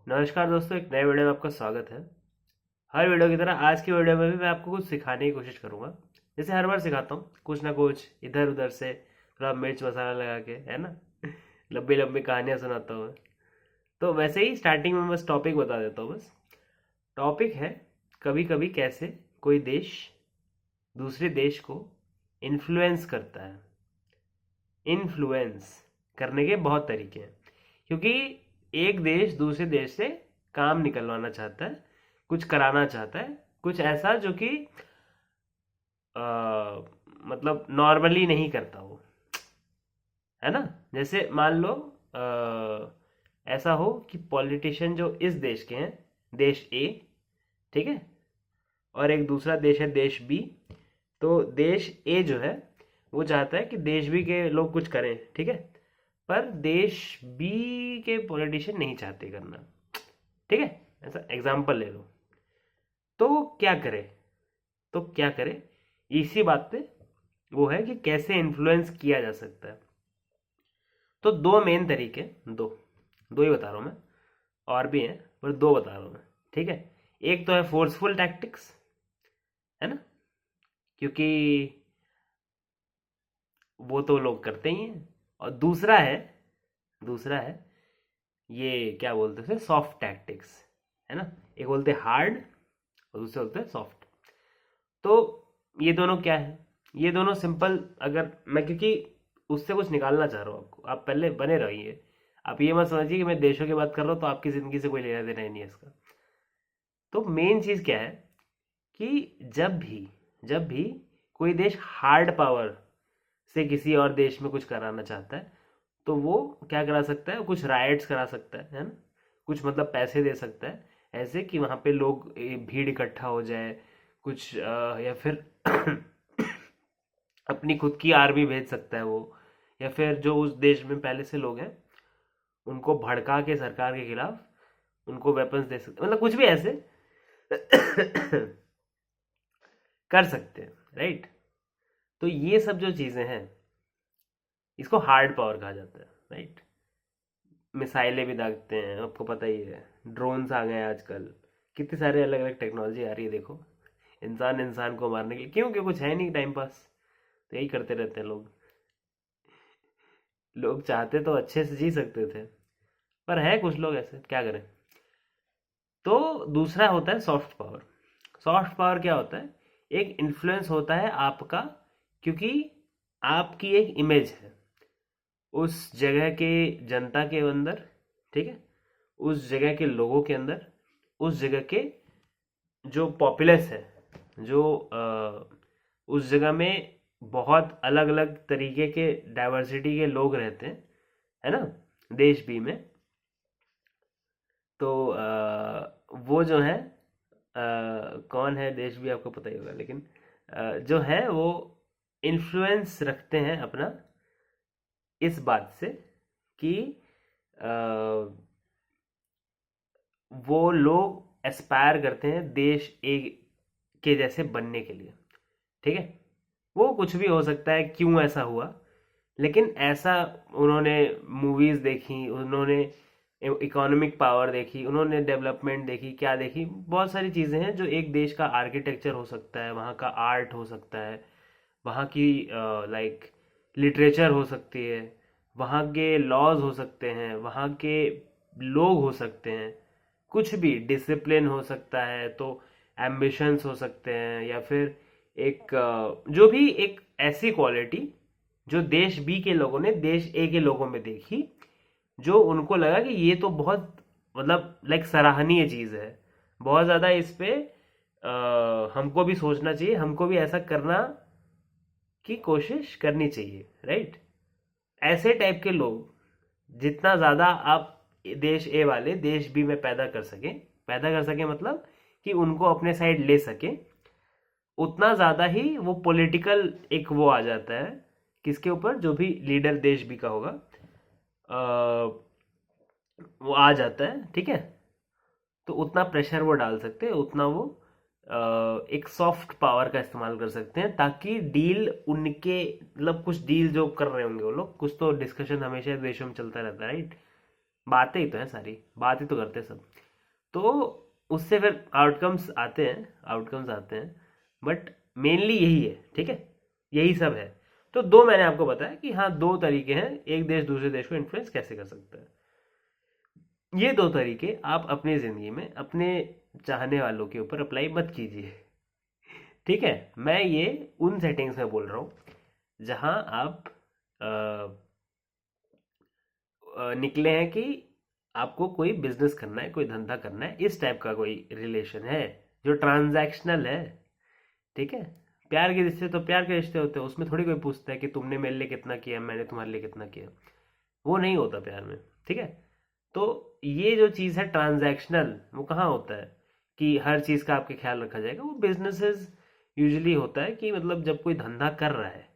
नमस्कार दोस्तों, एक नए वीडियो में आपका स्वागत है। हर वीडियो की तरह आज की वीडियो में भी मैं आपको कुछ सिखाने की कोशिश करूंगा। जैसे हर बार सिखाता हूँ, कुछ ना कुछ इधर उधर से थोड़ा मिर्च मसाला लगा के, है ना। लंबी लंबी कहानियां सुनाता हूँ मैं। तो वैसे ही स्टार्टिंग में बस टॉपिक बता देता हूँ। बस टॉपिक है, कभी कभी कैसे कोई देश दूसरे देश को इन्फ्लुएंस करता है। इन्फ्लुएंस करने के बहुत तरीके हैं, क्योंकि एक देश दूसरे देश से काम निकलवाना चाहता है, कुछ कराना चाहता है, कुछ ऐसा जो कि मतलब नॉर्मली नहीं करता वो, है ना। जैसे मान लो ऐसा हो कि पॉलिटिशियन जो इस देश के हैं, देश ए, ठीक है, और एक दूसरा देश है देश बी। तो देश ए जो है वो चाहता है कि देश बी के लोग कुछ करें, ठीक है, पर देश बी के पॉलिटिशियन नहीं चाहते करना, ठीक है। ऐसा एग्जाम्पल ले लो। तो क्या करे, तो क्या करे, इसी बात पे वो है कि कैसे इन्फ्लुएंस किया जा सकता है। तो दो मेन तरीके, दो दो ही बता रहा हूँ मैं, और भी हैं पर दो बता रहा हूँ मैं, ठीक है। एक तो है फोर्सफुल टैक्टिक्स, है ना, क्योंकि वो तो लोग करते ही हैं। और दूसरा है ये क्या बोलते हैं, सॉफ्ट टैक्टिक्स, है ना। एक बोलते हैं हार्ड और दूसरे बोलते हैं सॉफ्ट। तो ये दोनों क्या है, ये दोनों सिंपल, अगर मैं, क्योंकि उससे कुछ निकालना चाह रहा हूँ आपको, आप पहले बने रहिए। आप ये मत समझिए कि मैं देशों की बात कर रहा हूँ तो आपकी ज़िंदगी से कोई लेना देना ही नहीं है इसका। तो मेन चीज़ क्या है कि जब भी कोई देश हार्ड पावर से किसी और देश में कुछ कराना चाहता है, तो वो क्या करा सकता है, कुछ राइट्स करा सकता है ना। कुछ मतलब पैसे दे सकता है ऐसे कि वहाँ पे लोग भीड़ इकट्ठा हो जाए, कुछ या फिर अपनी खुद की आर्मी भेज सकता है वो, या फिर जो उस देश में पहले से लोग हैं उनको भड़का के सरकार के खिलाफ उनको वेपन्स दे सकते, मतलब कुछ भी ऐसे कर सकते हैं, राइट। तो ये सब जो चीज़ें हैं इसको हार्ड पावर कहा जाता है, राइट। मिसाइलें भी दागते हैं, आपको पता ही है, ड्रोन्स आ गए हैं आजकल, कितनी सारे अलग अलग टेक्नोलॉजी आ रही है, देखो। इंसान इंसान को मारने के लिए, क्योंकि कुछ है नहीं टाइम पास, तो यही करते रहते हैं लोग। लोग चाहते तो अच्छे से जी सकते थे, पर है कुछ लोग ऐसे, क्या करें। तो दूसरा होता है सॉफ्ट पावर। सॉफ्ट पावर क्या होता है, एक इन्फ्लुएंस होता है आपका, क्योंकि आपकी एक इमेज है उस जगह के जनता के अंदर, ठीक है, उस जगह के लोगों के अंदर, उस जगह के जो पॉपुलेस है, जो उस जगह में बहुत अलग अलग तरीके के डाइवर्सिटी के लोग रहते हैं, है ना, देश बी में। तो वो जो है कौन है देश भी आपको पता ही होगा, लेकिन जो है वो इन्फ्लुएंस रखते हैं अपना इस बात से कि अ, वो लोग एस्पायर करते हैं देश ए के जैसे बनने के लिए, ठीक है। वो कुछ भी हो सकता है, क्यों ऐसा हुआ, लेकिन ऐसा उन्होंने मूवीज देखी, उन्होंने इकोनॉमिक पावर देखी, उन्होंने डेवलपमेंट देखी, क्या देखी, बहुत सारी चीज़ें हैं जो एक देश का आर्किटेक्चर हो सकता है, वहाँ का आर्ट हो सकता है, वहाँ की लाइक लिटरेचर हो सकती है, वहाँ के लॉज हो सकते हैं, वहाँ के लोग हो सकते हैं, कुछ भी डिसिप्लिन हो सकता है, तो एम्बिशंस हो सकते हैं, या फिर एक जो भी एक ऐसी क्वालिटी जो देश बी के लोगों ने देश ए के लोगों में देखी, जो उनको लगा कि ये तो बहुत मतलब लाइक सराहनीय चीज़ है, बहुत ज़्यादा इस पे हमको भी सोचना चाहिए, हमको भी ऐसा करना की कोशिश करनी चाहिए, राइट। ऐसे टाइप के लोग जितना ज़्यादा आप देश ए वाले देश बी में पैदा कर सकें मतलब कि उनको अपने साइड ले सके, उतना ज़्यादा ही वो पॉलिटिकल एक वो आ जाता है, किसके ऊपर, जो भी लीडर देश बी का होगा वो आ जाता है, ठीक है। तो उतना प्रेशर वो डाल सकते हैं, उतना वो एक सॉफ्ट पावर का इस्तेमाल कर सकते हैं, ताकि डील उनके मतलब कुछ डील जो कर रहे होंगे वो लोग, कुछ तो डिस्कशन हमेशा देशों में चलता रहता है, राइट। बातें ही तो हैं, सारी बातें तो करते हैं सब। तो उससे फिर आउटकम्स आते हैं, बट मेनली यही है, ठीक है, यही सब है। तो दो मैंने आपको बताया कि हाँ, दो तरीके हैं एक देश दूसरे देश को इन्फ्लुएंस कैसे कर सकता है। ये दो तरीके आप अपनी ज़िंदगी में अपने चाहने वालों के ऊपर अप्लाई मत कीजिए, ठीक है। मैं ये उन सेटिंग्स में बोल रहा हूँ जहाँ आप अ, निकले हैं कि आपको कोई बिजनेस करना है, कोई धंधा करना है, इस टाइप का कोई रिलेशन है जो ट्रांजैक्शनल है, ठीक है। प्यार के रिश्ते तो प्यार के रिश्ते होते हैं, उसमें थोड़ी कोई पूछता है कि तुमने मेरे लिए कितना किया, मैंने तुम्हारे लिए कितना किया। वो नहीं होता प्यार में, ठीक है। तो ये जो चीज़ है ट्रांजैक्शनल, वो कहाँ होता है कि हर चीज़ का आपके ख्याल रखा जाएगा। वो बिजनेसेस यूजुअली होता है कि मतलब जब कोई धंधा कर रहा है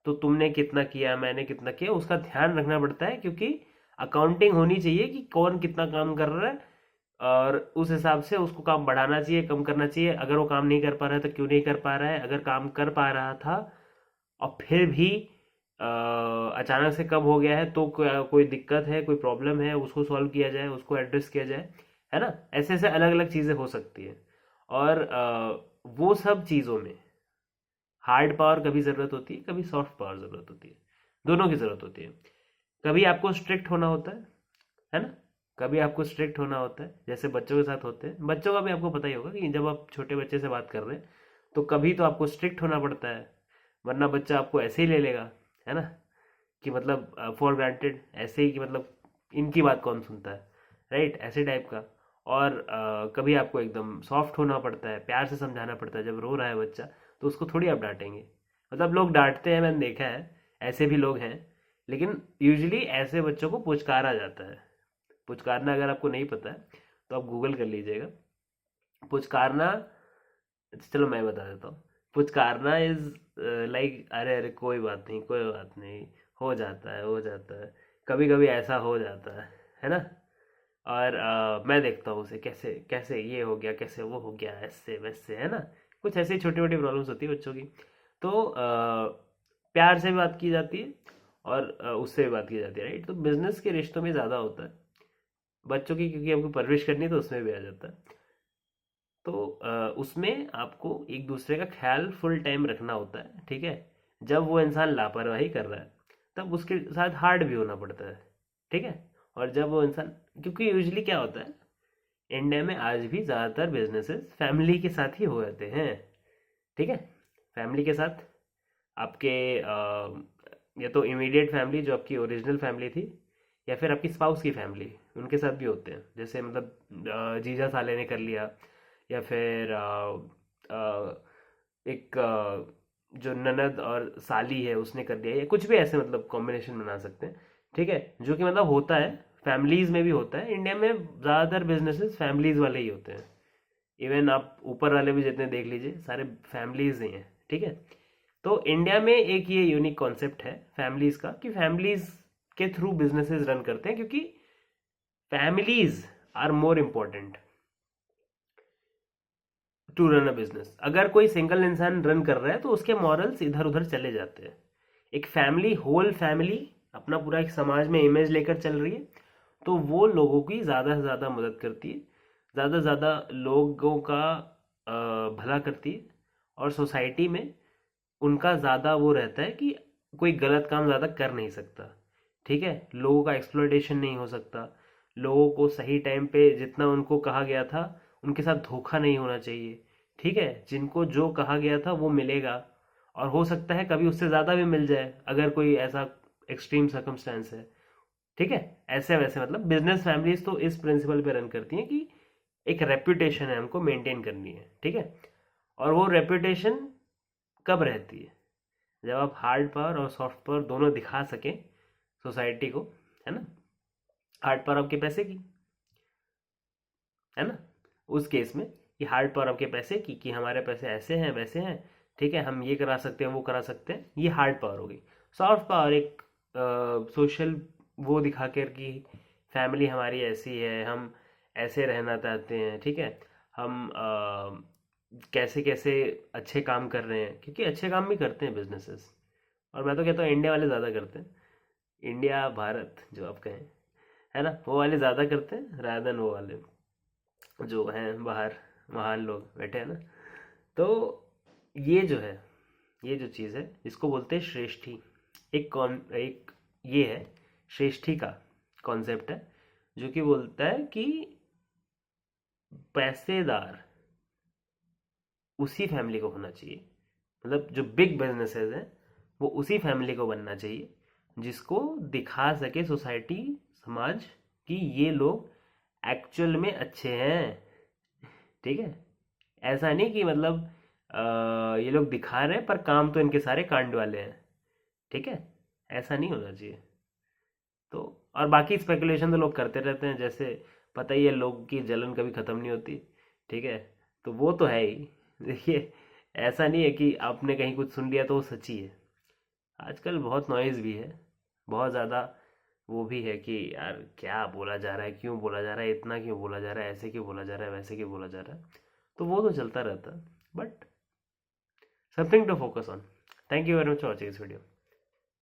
तो तुमने कितना किया, मैंने कितना किया, उसका ध्यान रखना पड़ता है, क्योंकि अकाउंटिंग होनी चाहिए कि कौन कितना काम कर रहा है, और उस हिसाब से उसको काम बढ़ाना चाहिए, कम करना चाहिए। अगर वो काम नहीं कर पा रहा है तो क्यों नहीं कर पा रहा है, अगर काम कर पा रहा था और फिर भी अचानक से कब हो गया है, तो कोई दिक्कत है, कोई प्रॉब्लम है, उसको सॉल्व किया जाए, उसको एड्रेस किया जाए, है ना। ऐसे ऐसे अलग अलग चीज़ें हो सकती है। और वो सब चीज़ों में हार्ड पावर कभी ज़रूरत होती है, कभी सॉफ्ट पावर ज़रूरत होती है, दोनों की ज़रूरत होती है। कभी आपको स्ट्रिक्ट होना होता है ना। कभी आपको स्ट्रिक्ट होना होता है, जैसे बच्चों के साथ होते हैं। बच्चों का भी आपको पता ही होगा कि जब आप छोटे बच्चे से बात कर रहे हैं तो कभी तो आपको स्ट्रिक्ट होना पड़ता है, वरना बच्चा आपको ऐसे ही ले लेगा, है ना, कि मतलब फॉर ग्रांटेड, ऐसे ही कि मतलब इनकी बात कौन सुनता है, राइट, ऐसे टाइप का। और कभी आपको एकदम सॉफ्ट होना पड़ता है, प्यार से समझाना पड़ता है। जब रो रहा है बच्चा तो उसको थोड़ी आप डांटेंगे, मतलब लोग डांटते हैं, मैंने देखा है, ऐसे भी लोग हैं। लेकिन यूजुअली ऐसे बच्चों को पुचकारा जाता है। पुचकारना अगर आपको नहीं पता है तो आप गूगल कर लीजिएगा। पुचकारना, चलो मैं बता देता हूँ। पुचकारना इज लाइक, अरे अरे कोई बात नहीं, कोई बात नहीं, हो जाता है, हो जाता है, कभी कभी ऐसा हो जाता है ना। और मैं देखता हूँ उसे कैसे कैसे ये हो गया, कैसे वो हो गया, ऐसे वैसे, है ना। कुछ ऐसी छोटी मोटी प्रॉब्लम्स होती है बच्चों की। तो प्यार से भी बात की जाती है और उससे भी बात की जाती है, राइट। तो बिजनेस के रिश्तों में ज़्यादा होता है, बच्चों की क्योंकि आपको परवरिश करनी है तो उसमें भी आ जाता है। तो उसमें आपको एक दूसरे का ख्याल फुल टाइम रखना होता है, ठीक है। जब वो इंसान लापरवाही कर रहा है तब उसके साथ हार्ड भी होना पड़ता है, ठीक है। और जब वो इंसान, क्योंकि यूजली क्या होता है, इंडिया में आज भी ज़्यादातर बिजनेसेस फैमिली के साथ ही हो जाते हैं, ठीक है। फैमिली के साथ आपके या तो इमीडिएट फैमिली जो आपकी ओरिजिनल फैमिली थी, या फिर आपकी स्पाउस की फैमिली, उनके साथ भी होते हैं। जैसे मतलब जीजा साले ने कर लिया, या फिर एक जो ननद और साली है उसने कर दिया, या कुछ भी ऐसे मतलब कॉम्बिनेशन बना सकते हैं, ठीक है। जो कि मतलब होता है, फैमिलीज में भी होता है। इंडिया में ज़्यादातर बिजनेसेस फैमिलीज वाले ही होते हैं। इवन आप ऊपर वाले भी जितने देख लीजिए, सारे फैमिलीज ही हैं, ठीक है। तो इंडिया में एक ये यूनिक कॉन्सेप्ट है फैमिलीज का, कि फैमिलीज के थ्रू बिजनेसेस रन करते हैं, क्योंकि families are more important to run a business. अगर कोई सिंगल इंसान रन कर रहा है तो उसके मॉरल्स इधर उधर चले जाते हैं। एक फैमिली, होल फैमिली अपना पूरा एक समाज में इमेज लेकर चल रही है, तो वो लोगों की ज़्यादा से ज़्यादा मदद करती है, ज़्यादा से ज़्यादा लोगों का भला करती है। और सोसाइटी में उनका ज़्यादा वो रहता है कि कोई गलत काम ज़्यादा कर नहीं सकता, ठीक है। लोगों का एक्सप्लॉयटेशन नहीं हो सकता, लोगों को सही टाइम पे जितना उनको कहा गया था उनके साथ धोखा नहीं होना चाहिए, ठीक है। जिनको जो कहा गया था वो मिलेगा, और हो सकता है कभी उससे ज़्यादा भी मिल जाए अगर कोई ऐसा एक्सट्रीम सर्कमस्टेंस है, ठीक है। ऐसे वैसे मतलब बिजनेस फैमिलीज तो इस प्रिंसिपल पे रन करती हैं कि एक रेपुटेशन है हमको मेंटेन करनी है, ठीक है। और वो रेपुटेशन कब रहती है, जब आप हार्ड पावर और सॉफ्ट पावर दोनों दिखा सकें सोसाइटी को, है ना। हार्ड पावर आपके पैसे की, है ना, उस केस में कि हार्ड पावर आपके पैसे की, कि हमारे पैसे ऐसे हैं वैसे हैं, ठीक है, हम ये करा सकते हैं वो करा सकते हैं, ये हार्ड पावर होगी। सॉफ्ट पावर एक सोशल वो दिखा कर कि फैमिली हमारी ऐसी है, हम ऐसे रहना चाहते हैं, ठीक है। हम कैसे कैसे अच्छे काम कर रहे हैं, क्योंकि अच्छे काम भी करते हैं बिजनेसेस। और मैं तो कहता हूँ इंडिया वाले ज़्यादा करते हैं, इंडिया भारत जो आप कहें। है ना, वो वाले ज़्यादा करते हैं rather than वो वाले जो हैं बाहर महान लोग बैठे हैं ना। तो ये जो है, ये जो चीज़ है इसको बोलते हैं श्रेष्ठी। एक ये है श्रेष्ठी का कॉन्सेप्ट है, जो कि बोलता है कि पैसेदार उसी फैमिली को होना चाहिए, मतलब जो बिग बिजनेसेस हैं वो उसी फैमिली को बनना चाहिए जिसको दिखा सके सोसाइटी, समाज, कि ये लोग एक्चुअल में अच्छे हैं। ठीक है, ऐसा नहीं कि मतलब ये लोग दिखा रहे हैं पर काम तो इनके सारे कांड वाले हैं। ठीक है, ऐसा नहीं होना चाहिए। तो और बाकी स्पेकुलेशन तो लोग करते रहते हैं, जैसे पता ही है लोग की जलन कभी ख़त्म नहीं होती। ठीक है, तो वो तो है ही। देखिए, ऐसा नहीं है कि आपने कहीं कुछ सुन लिया तो वो सच्ची है। आजकल बहुत नॉइज़ भी है, बहुत ज़्यादा वो भी है कि यार क्या बोला जा रहा है, क्यों बोला जा रहा है, इतना क्यों बोला जा रहा है, ऐसे क्यों बोला जा रहा है, वैसे क्यों बोला जा रहा है। तो वो तो चलता रहता है, but something to focus on. Thank you very much for watching this video.